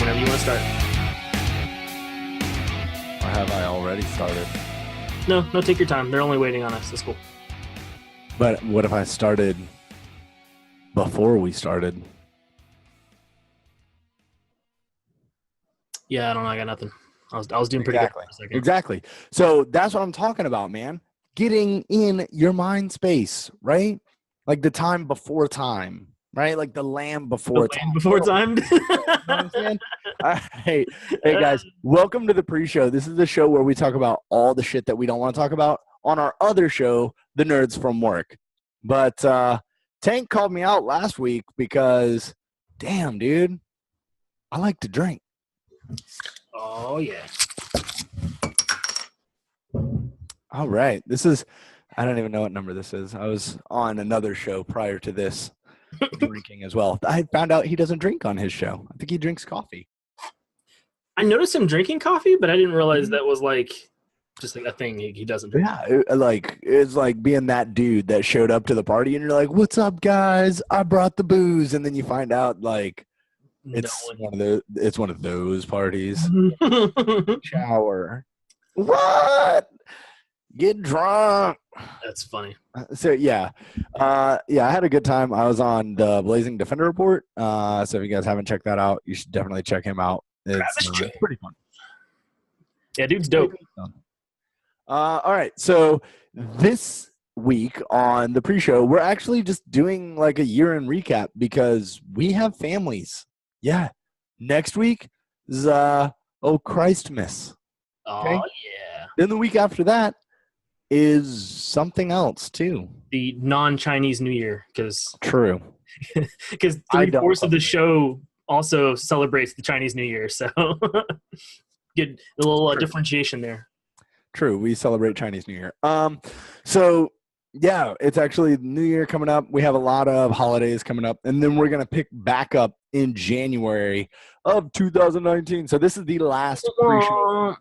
whenever you want to start. Or have I already started? No, take your time. They're only waiting on us. That's cool. But what if I started before we started? Yeah, I don't know. I got nothing. I was doing pretty good for a second. Exactly. So that's what I'm talking about, man. Getting in your mind space, right? Like the time before time, right? Like the lamb before The time. land before time. You know what I'm saying? All right. Hey, guys, welcome to the pre-show. This is the show where we talk about all the shit that we don't want to talk about on our other show, The Nerds from Work. But Tank called me out last week because, damn, dude, I like to drink. Oh, yeah. All right. I don't even know what number this is. I was on another show prior to this drinking as well. I found out he doesn't drink on his show. I think he drinks coffee. I noticed him drinking coffee, but I didn't realize that was like just like a thing he doesn't drink. Yeah, it's like being that dude that showed up to the party and you're like, "What's up, guys? I brought the booze," and then you find out like it's one of those parties. Shower. What? Get drunk. That's funny. So yeah, I had a good time. I was on the Blazing Defender Report. So if you guys haven't checked that out, you should definitely check him out. It's pretty fun. Yeah, dude's dope. All right, so this week on the pre-show, we're actually just doing like a year-end recap because we have families. Yeah, next week is Christmas. Okay? Oh yeah. Then the week after that is something else too. The non-Chinese New Year, because True. Because 3/4 of the show also celebrates the Chinese New Year, so get a little differentiation there. True, we celebrate Chinese New Year. So yeah, it's actually New Year coming up. We have a lot of holidays coming up, and then we're gonna pick back up in January of 2019. So this is the last pre-show.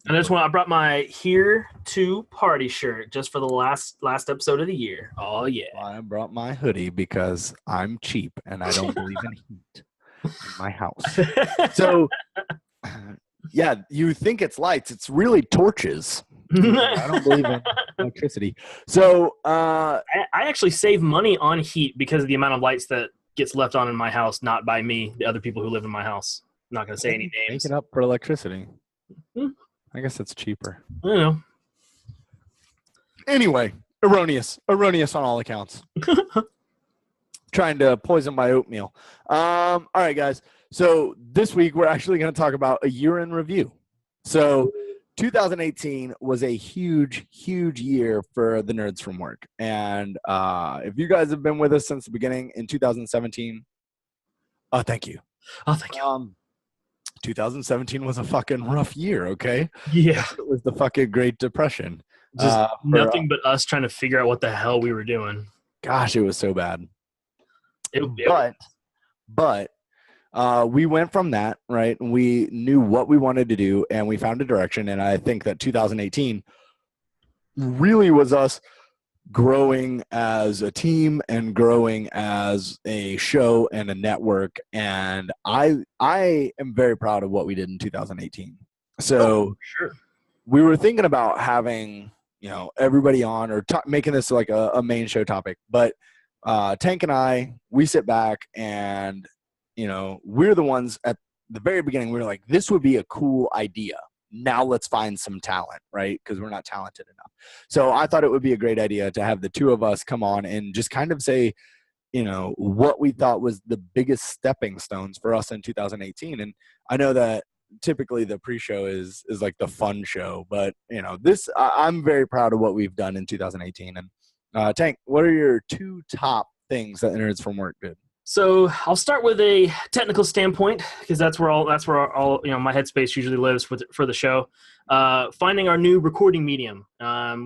And that's when I brought my Here to Party shirt just for the last episode of the year. Oh, yeah. I brought my hoodie because I'm cheap and I don't believe in heat in my house. So, yeah, you think it's lights. It's really torches. I don't believe in electricity. So, I actually save money on heat because of the amount of lights that gets left on in my house, not by me, the other people who live in my house. I'm not going to say any names. Make it up for electricity. Hmm. I guess it's cheaper. I don't know. Anyway, erroneous on all accounts. Trying to poison my oatmeal. All right, guys. So this week we're actually going to talk about a year in review. So 2018 was a huge, huge year for the Nerds from Work. And if you guys have been with us since the beginning in 2017, thank you. Oh, thank you. 2017 was a fucking rough year, okay? Yeah. It was the fucking Great Depression. Just nothing but us trying to figure out what the hell we were doing. Gosh, it was so bad. But we went from that, right? We knew what we wanted to do, and we found a direction, and I think that 2018 really was us growing as a team and growing as a show and a network, and I am very proud of what we did in 2018. So sure. We were thinking about having everybody on or making this like a main show topic, but Tank and I, we sit back and we're the ones at the very beginning. We were like, this would be a cool idea. Now let's find some talent, right? Because we're not talented enough. So I thought it would be a great idea to have the two of us come on and just kind of say, what we thought was the biggest stepping stones for us in 2018. And I know that typically the pre-show is like the fun show, but I'm very proud of what we've done in 2018. And Tank, what are your two top things that Nerds from Work did? So I'll start with a technical standpoint because that's where all my headspace usually lives for the show. Finding our new recording medium.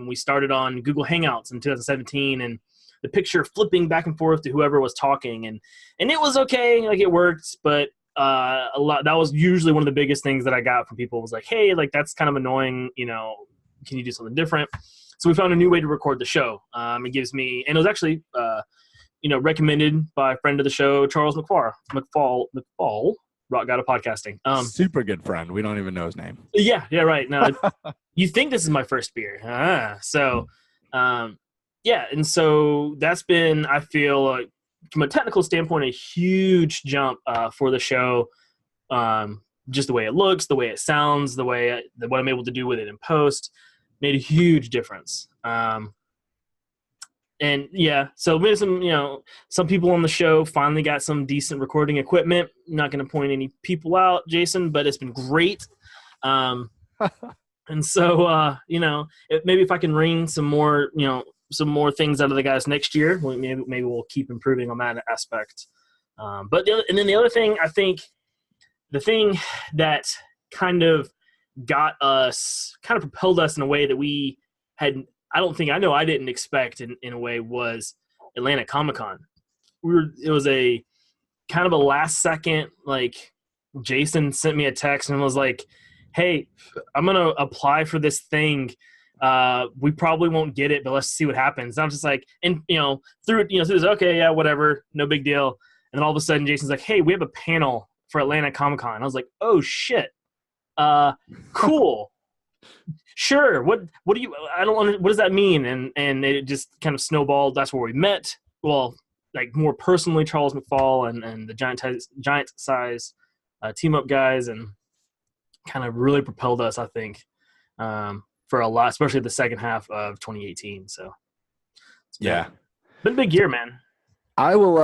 We started on Google Hangouts in 2017, and the picture flipping back and forth to whoever was talking, and it was okay, like it worked, but that was usually one of the biggest things that I got from people was like, hey, like that's kind of annoying. Can you do something different? So we found a new way to record the show. It gives me, and it was actually recommended by a friend of the show, Charles McFall, Rock God of Podcasting. Super good friend. We don't even know his name. Yeah, right. No, you think this is my first beer. Yeah, and so that's been, I feel like, from a technical standpoint, a huge jump for the show. Just the way it looks, the way it sounds, what I'm able to do with it in post made a huge difference. And yeah, so maybe some people on the show finally got some decent recording equipment. I'm not going to point any people out, Jason, but it's been great. And so, maybe if I can wring some more things out of the guys next year, maybe we'll keep improving on that aspect. But then the other thing, I think, the thing that kind of propelled us in a way that we had, I didn't expect in a way, was Atlanta Comic-Con. It was a kind of a last second, like, Jason sent me a text and was like, hey, I'm going to apply for this thing. We probably won't get it, but let's see what happens. And I'm just like, and through this, okay, yeah, whatever, no big deal. And then all of a sudden Jason's like, hey, we have a panel for Atlanta Comic-Con. I was like, oh shit. Cool. Sure. What does that mean? And it just kind of snowballed. That's where we met. Well, like, more personally, Charles McFall and the giant size team up guys, and kind of really propelled us, I think, for a lot, especially the second half of 2018. So been a big year, man. I will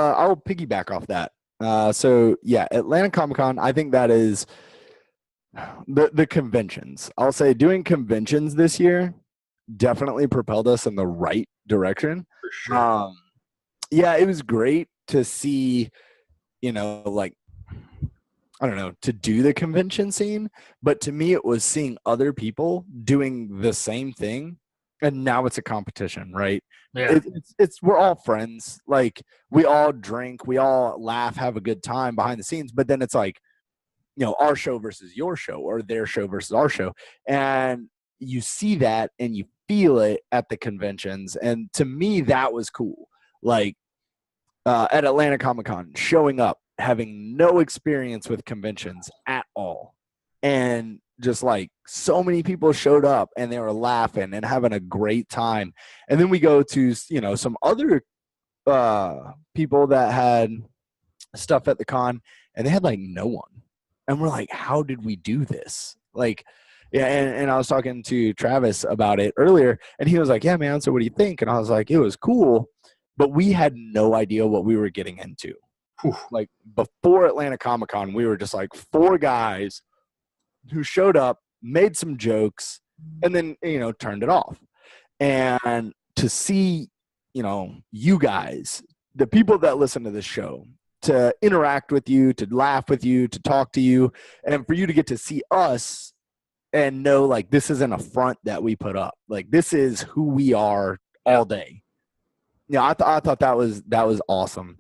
piggyback off that. So yeah, Atlanta Comic-Con, I think that is the conventions. I'll say doing conventions this year definitely propelled us in the right direction. For sure. Yeah, it was great to see, like, I don't know, to do the convention scene, but to me it was seeing other people doing the same thing, and now it's a competition, right? Yeah. It's we're all friends. Like, we all drink, we all laugh, have a good time behind the scenes, but then it's like, our show versus your show, or their show versus our show. And you see that and you feel it at the conventions. And to me, that was cool. Like, at Atlanta Comic-Con, showing up, having no experience with conventions at all, and just like, so many people showed up and they were laughing and having a great time. And then we go to, some other people that had stuff at the con, and they had like no one. And we're like, how did we do this? Like, yeah. And I was talking to Travis about it earlier, and he was like, yeah, man, so what do you think? And I was like, it was cool, but we had no idea what we were getting into. Whew. Like, before Atlanta Comic-Con, we were just like 4 guys who showed up, made some jokes, and then, turned it off. And to see, you guys, the people that listen to this show, to interact with you, to laugh with you, to talk to you, and for you to get to see us and know, like, this isn't a front that we put up. Like, this is who we are all day. I thought that was awesome.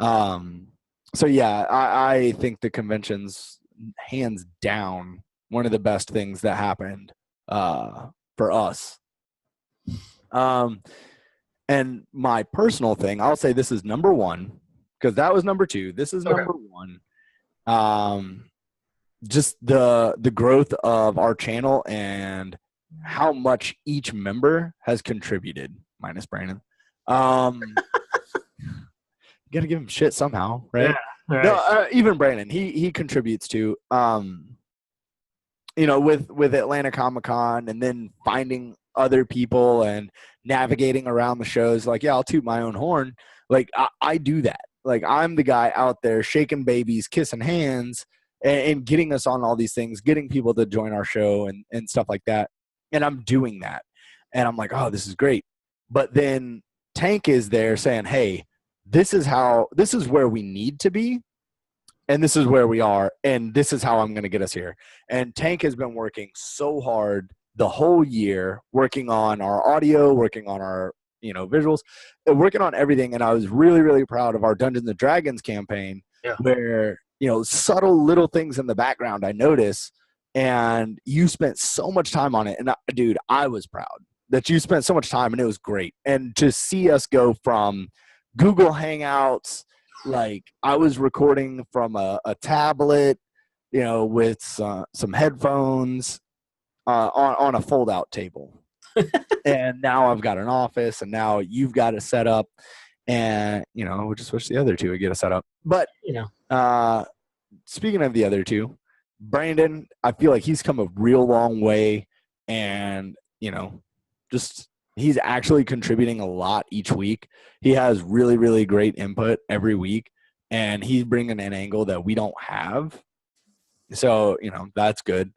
So yeah, I think the conventions, hands down, one of the best things that happened for us. And my personal thing, I'll say this is number 1, because that was number 2. This is number 1. Just the growth of our channel and how much each member has contributed, minus Brandon. You got to give him shit somehow, right? Yeah, right. No, even Brandon, he contributes to, with Atlanta Comic-Con, and then finding other people and navigating around the shows. Like, yeah, I'll toot my own horn. Like, I do that. Like, I'm the guy out there shaking babies, kissing hands, and getting us on all these things, getting people to join our show and stuff like that. And I'm doing that. And I'm like, oh, this is great. But then Tank is there saying, hey, this is where we need to be, and this is where we are, and this is how I'm going to get us here. And Tank has been working so hard the whole year, working on our audio, working on our visuals, working on everything. And I was really, really proud of our Dungeons and Dragons campaign, where, subtle little things in the background I notice, and you spent so much time on it. And dude, I was proud that you spent so much time, and it was great. And to see us go from Google Hangouts Like I was recording from a tablet, with some headphones on a fold-out table. And now I've got an office, and now you've got it set up, and we'll just switch the other two and get it set up. But speaking of the other two, Brandon, I feel like he's come a real long way, and just he's actually contributing a lot each week. He has really, really great input every week, and he's bringing an angle that we don't have. So that's good.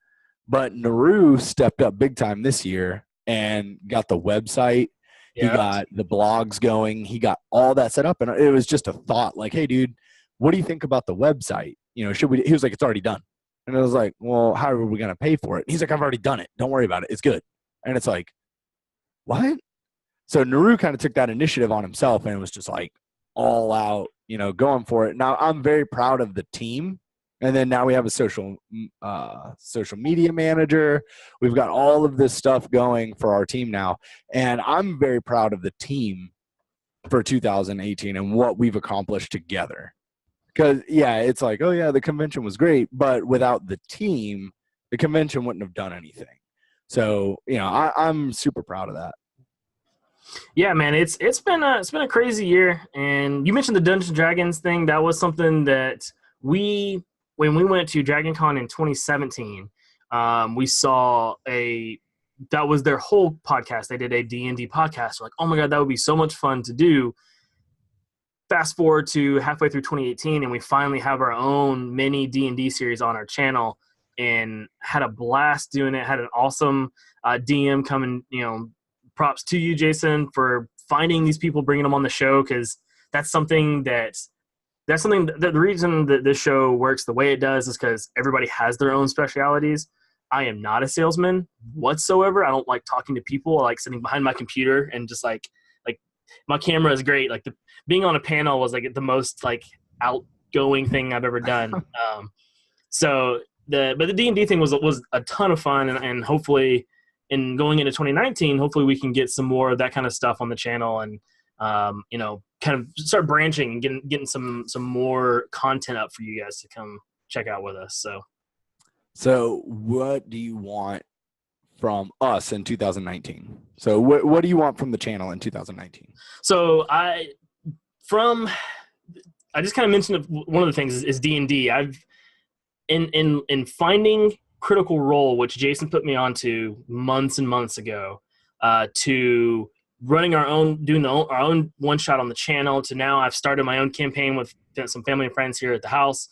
But Naru stepped up big time this year and got the website. He got the blogs going. He got all that set up. And it was just a thought like, hey, dude, what do you think about the website? Should we? He was like, it's already done. And I was like, well, how are we going to pay for it? He's like, I've already done it. Don't worry about it. It's good. And it's like, what? So Naru kind of took that initiative on himself, and it was just like all out, going for it. Now I'm very proud of the team. And then now we have a social media manager. We've got all of this stuff going for our team now. And I'm very proud of the team for 2018 and what we've accomplished together. Because, it's like, oh, yeah, the convention was great. But without the team, the convention wouldn't have done anything. So, I'm super proud of that. Yeah, man, it's been a crazy year. And you mentioned the Dungeons & Dragons thing. That was something that when we went to Dragon Con in 2017, we saw that was their whole podcast. They did a D&D podcast. We're like, oh my God, that would be so much fun to do. Fast forward to halfway through 2018, and we finally have our own mini D&D series on our channel, and had a blast doing it. Had an awesome DM come and, props to you, Jason, for finding these people, bringing them on the show, because that's something that the reason that this show works the way it does is because everybody has their own specialities. I am not a salesman whatsoever. I don't like talking to people. I like sitting behind my computer and just like my camera is great. Like being on a panel was like the most like outgoing thing I've ever done. But the D&D thing was a ton of fun, and hopefully in going into 2019, hopefully we can get some more of that kind of stuff on the channel, and kind of start branching and getting some more content up for you guys to come check out with us. So what do you want from us in 2019? So what do you want from the channel in 2019? So I just kind of mentioned one of the things is D&D. I've in finding Critical Role, which Jason put me onto months and months ago, to running our own one shot on the channel, to now I've started my own campaign with some family and friends here at the house.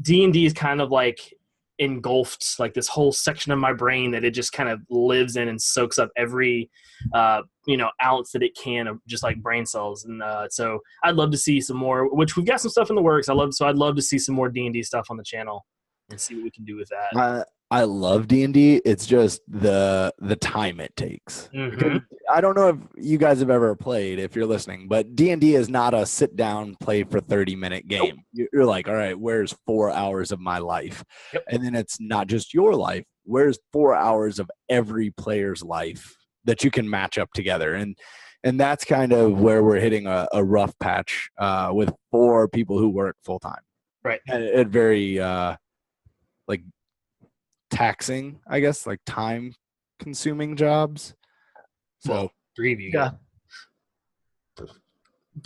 D&D is kind of like engulfed like this whole section of my brain that it just kind of lives in and soaks up every ounce that it can of just like brain cells. And so I'd love to see some more, which we've got some stuff in the works. I'd love to see some more D&D stuff on the channel and see what we can do with that. I love D&D. It's just the time it takes. Mm-hmm. I don't know if you guys have ever played, if you're listening, but D&D is not a sit down, play for 30-minute game. Nope. You're like, all right, where's 4 hours of my life? Yep. And then it's not just your life. Where's 4 hours of every player's life that you can match up together? And that's kind of where we're hitting a rough patch with 4 people who work full time. Right. At very like taxing, I guess, like time consuming jobs. So well, 3 of you. Yeah.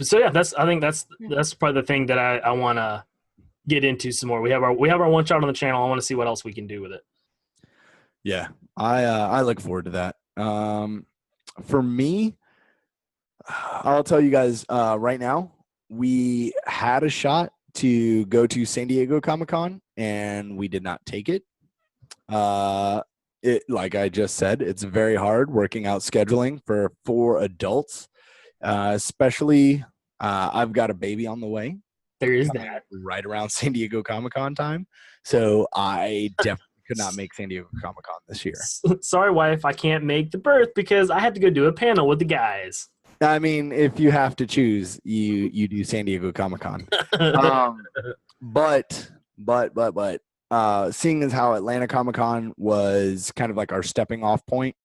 So yeah, I think that's probably the thing that I want to get into some more. We have our one shot on the channel. I want to see what else we can do with it. Yeah, I look forward to that. For me, I'll tell you guys right now, we had a shot to go to San Diego Comic-Con, and we did not take it. Like I just said, it's very hard working out scheduling for 4 adults, especially I've got a baby on the way. There is that. Right around San Diego Comic-Con time. So I definitely could not make San Diego Comic-Con this year. Sorry, wife, I can't make the birth because I had to go do a panel with the guys. I mean, if you have to choose, you do San Diego Comic-Con. But seeing as how Atlanta Comic-Con was kind of like our stepping off point,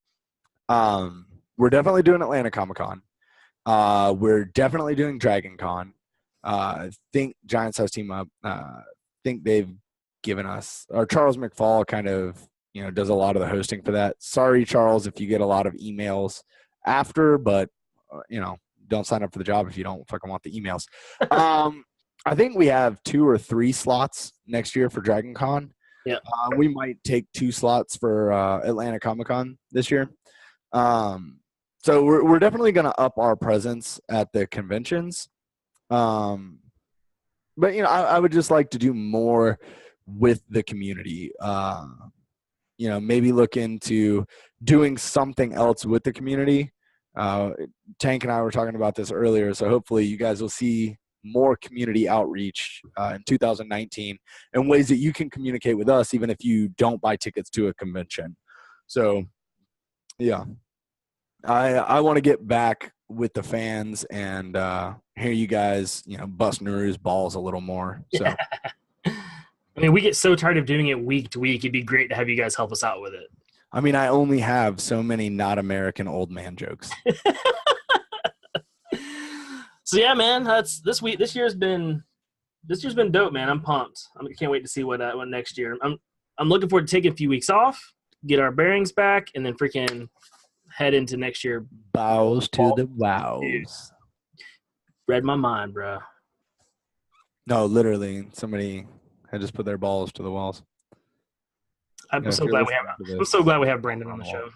we're definitely doing Atlanta Comic-Con. We're definitely doing Dragon Con. think Giants House Team Up, think they've given us, or Charles McFall kind of, does a lot of the hosting for that. Sorry, Charles, if you get a lot of emails after, but, don't sign up for the job if you don't fucking want the emails. I think we have 2 or 3 slots next year for Dragon Con. Yeah. We might take 2 slots for Atlanta Comic Con this year. So we're definitely going to up our presence at the conventions. But, I would just like to do more with the community. Maybe look into doing something else with the community. Tank and I were talking about this earlier, so hopefully you guys will see more community outreach in 2019 and ways that you can communicate with us even if you don't buy tickets to a convention. So, yeah. I want to get back with the fans and hear you guys, bust Nuru's balls a little more. So, I mean, we get so tired of doing it week to week. It'd be great to have you guys help us out with it. I mean, I only have so many not American old man jokes. So yeah, man, that's this year's been dope, man. I'm pumped. I can't wait to see what next year. I'm looking forward to taking a few weeks off, get our bearings back, and then freaking head into next year. Bows to the wows. Read my mind, bro. No, literally, somebody had just put their balls to the walls. I'm so glad we have Brandon on the show.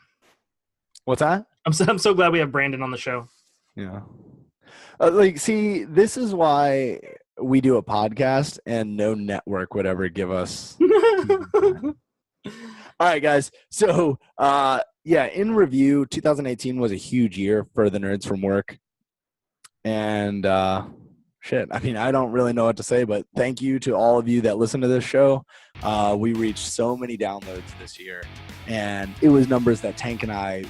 What's that? I'm so glad we have Brandon on the show. Yeah. See, this is why we do a podcast and no network would ever give us. All right, guys. So, in review, 2018 was a huge year for the Nerds from Work. And, I mean, I don't really know what to say, but thank you to all of you that listen to this show. We reached so many downloads this year, and it was numbers that Tank and I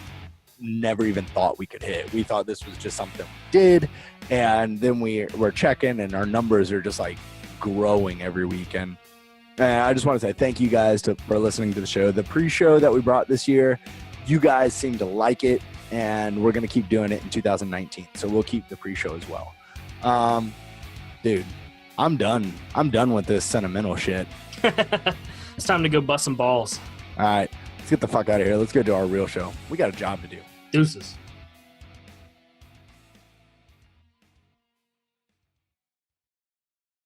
never even thought we could hit. We thought this was just something we did, and then we're checking, and our numbers are just like growing every weekend. And I just want to say thank you guys for listening to the show. The pre-show that we brought this year, you guys seem to like it, and we're going to keep doing it in 2019. So we'll keep the pre-show as well. Dude, I'm done. I'm done with this sentimental shit. It's time to go bust some balls. All right, let's get the fuck out of here. Let's go do our real show. We got a job to do. Deuces.